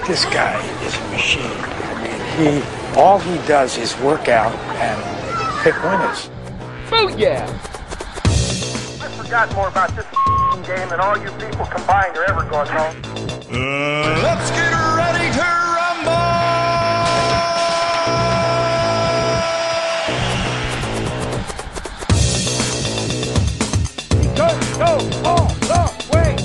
This guy is a machine. I mean, all he does is work out and pick winners. Oh yeah! I forgot more about this game than all you people combined are ever going to know. Let's get ready to rumble! Go all the way!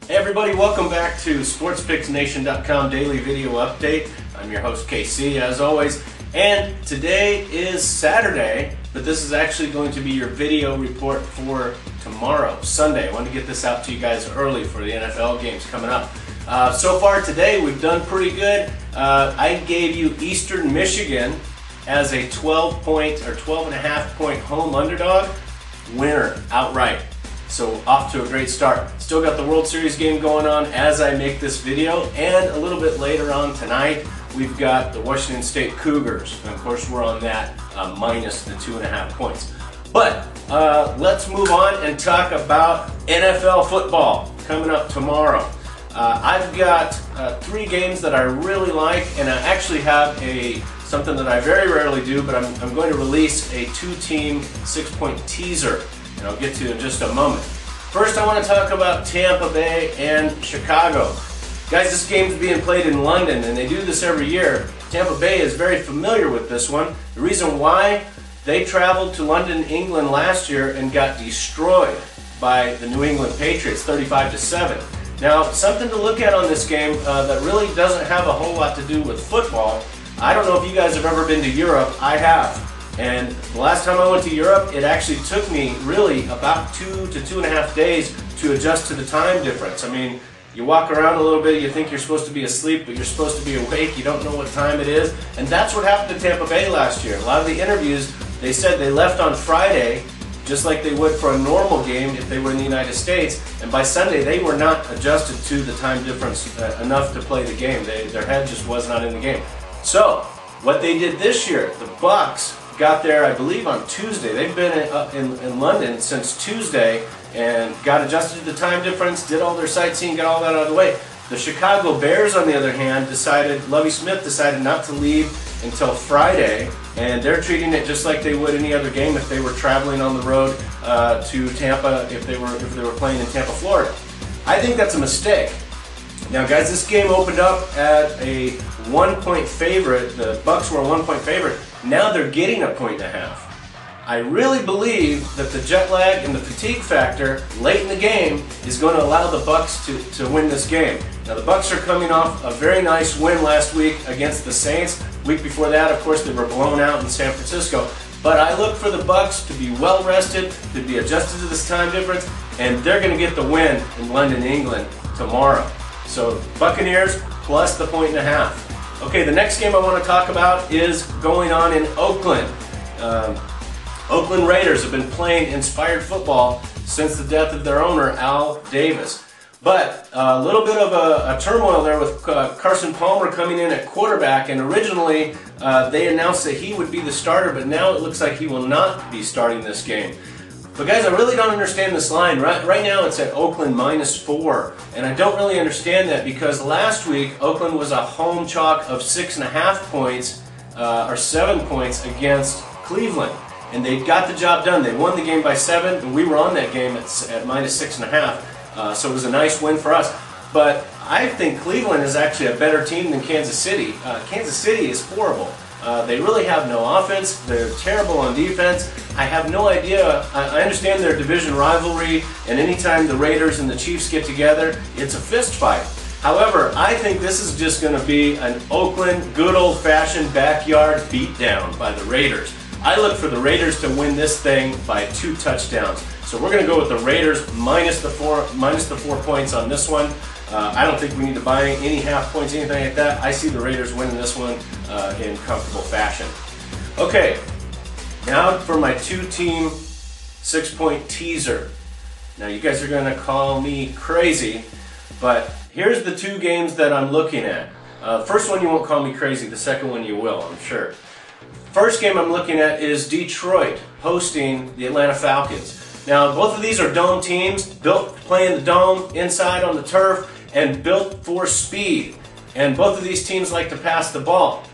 Hey everybody, welcome back to SportsPicksNation.com Daily Video Update. I'm your host KC as always, and today is Saturday, but this is actually going to be your video report for tomorrow, Sunday. I wanted to get this out to you guys early for the NFL games coming up. So far today we've done pretty good. I gave you Eastern Michigan as a 12-point or 12.5-point home underdog winner outright. So off to a great start. Still got the World Series game going on as I make this video, and a little bit later on tonight we've got the Washington State Cougars, and of course we're on that minus the 2.5 points. But let's move on and talk about NFL football coming up tomorrow. I've got 3 games that I really like, and I actually have something that I very rarely do, but I'm going to release a 2-team 6-point teaser, and I'll get to in just a moment. First, I want to talk about Tampa Bay and Chicago. Guys, this game's being played in London, and they do this every year. Tampa Bay is very familiar with this one. The reason why, they traveled to London, England last year and got destroyed by the New England Patriots, 35-7. Now, something to look at on this game that really doesn't have a whole lot to do with football. I don't know if you guys have ever been to Europe. I have. And the last time I went to Europe, it actually took me really about 2 to 2.5 days to adjust to the time difference. I mean, you walk around a little bit, you think you're supposed to be asleep, but you're supposed to be awake. You don't know what time it is. And that's what happened to Tampa Bay last year. A lot of the interviews, they said they left on Friday, just like they would for a normal game if they were in the United States, and by Sunday they were not adjusted to the time difference enough to play the game. Their head just was not in the game. So, what they did this year, the Bucs got there, I believe, on Tuesday. They've been in London since Tuesday and got adjusted to the time difference, did all their sightseeing, got all that out of the way. The Chicago Bears, on the other hand, Lovie Smith decided not to leave until Friday, and they're treating it just like they would any other game if they were traveling on the road to Tampa, if they were playing in Tampa, Florida. I think that's a mistake. Now, guys, this game opened up at a 1-point favorite. The Bucs were a 1-point favorite. Now they're getting a 1.5. I really believe that the jet lag and the fatigue factor late in the game is going to allow the Bucs to win this game. Now, the Bucs are coming off a very nice win last week against the Saints. Week before that, of course, they were blown out in San Francisco. But I look for the Bucs to be well rested, to be adjusted to this time difference, and they're going to get the win in London, England tomorrow. So Buccaneers plus the 1.5. Okay, the next game I want to talk about is going on in Oakland. Oakland Raiders have been playing inspired football since the death of their owner, Al Davis. But a little bit of a turmoil there with Carson Palmer coming in at quarterback, and originally they announced that he would be the starter, but now it looks like he will not be starting this game. But guys, I really don't understand this line. Right now it's at Oakland -4, and I don't really understand that because last week Oakland was a home chalk of 6.5 points or 7 points against Cleveland, and they got the job done. They won the game by 7, and we were on that game at -6.5, so it was a nice win for us. But I think Cleveland is actually a better team than Kansas City. Kansas City is horrible. They really have no offense. They're terrible on defense. I have no idea. I understand their division rivalry, and anytime the Raiders and the Chiefs get together, it's a fist fight. However, I think this is just going to be an Oakland, good old-fashioned backyard beatdown by the Raiders. I look for the Raiders to win this thing by 2 touchdowns. So we're going to go with the Raiders minus the 4 points on this one. I don't think we need to buy any half points, anything like that. I see the Raiders winning this one in comfortable fashion. Okay, now for my 2-team 6-point teaser. Now you guys are going to call me crazy, but here's the 2 games that I'm looking at. First one you won't call me crazy, the second one you will, I'm sure. First game I'm looking at is Detroit hosting the Atlanta Falcons. Now, both of these are dome teams, built playing the dome, inside on the turf, and built for speed. And both of these teams like to pass the ball.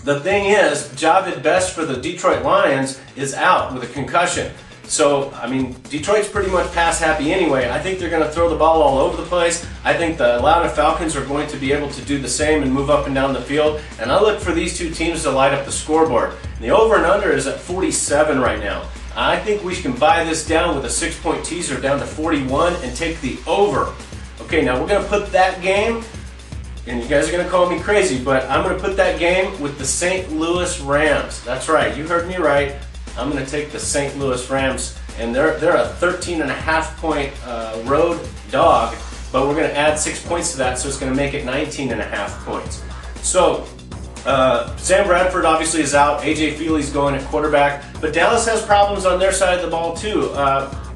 The thing is, Javid Best for the Detroit Lions is out with a concussion. So, I mean, Detroit's pretty much pass happy anyway. I think they're going to throw the ball all over the place. I think the Atlanta Falcons are going to be able to do the same and move up and down the field. And I look for these two teams to light up the scoreboard. And the over and under is at 47 right now. I think we can buy this down with a 6-point teaser down to 41 and take the over. Okay, now we're going to put that game, and you guys are going to call me crazy, but I'm going to put that game with the St. Louis Rams. That's right, you heard me right. I'm going to take the St. Louis Rams, and they're a 13.5-point road dog, but we're going to add 6 points to that, so it's going to make it 19.5 points. So, Sam Bradford obviously is out. AJ Feely's going at quarterback, but Dallas has problems on their side of the ball too.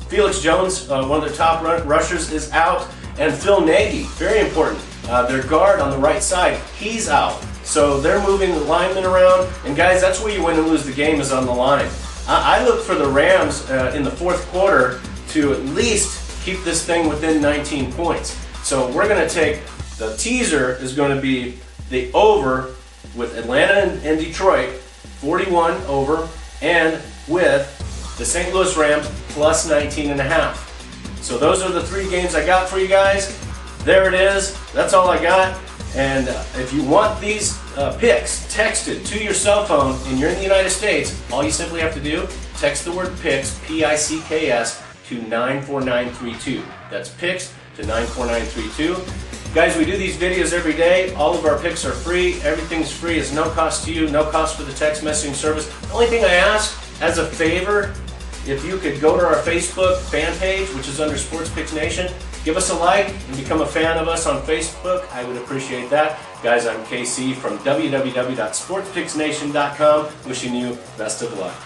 Felix Jones, one of their top rushers, is out, and Phil Nagy, very important, their guard on the right side, he's out. So they're moving the linemen around, and guys, that's where you win and lose the game, is on the line. I look for the Rams in the fourth quarter to at least keep this thing within 19 points. So we're going to take, the teaser is going to be the over with Atlanta and Detroit, 41 over, and with the St. Louis Rams plus 19.5. So those are the three games I got for you guys. There it is. That's all I got. And if you want these picks texted to your cell phone and you're in the United States, all you simply have to do, text the word PICKS, P-I-C-K-S, to 94932. That's PICKS to 94932. Guys, we do these videos every day. All of our picks are free. Everything's free. It's no cost to you, no cost for the text messaging service. The only thing I ask, as a favor, if you could go to our Facebook fan page, which is under Sports Picks Nation, give us a like and become a fan of us on Facebook. I would appreciate that. Guys, I'm KC from www.sportspicksnation.com, wishing you best of luck.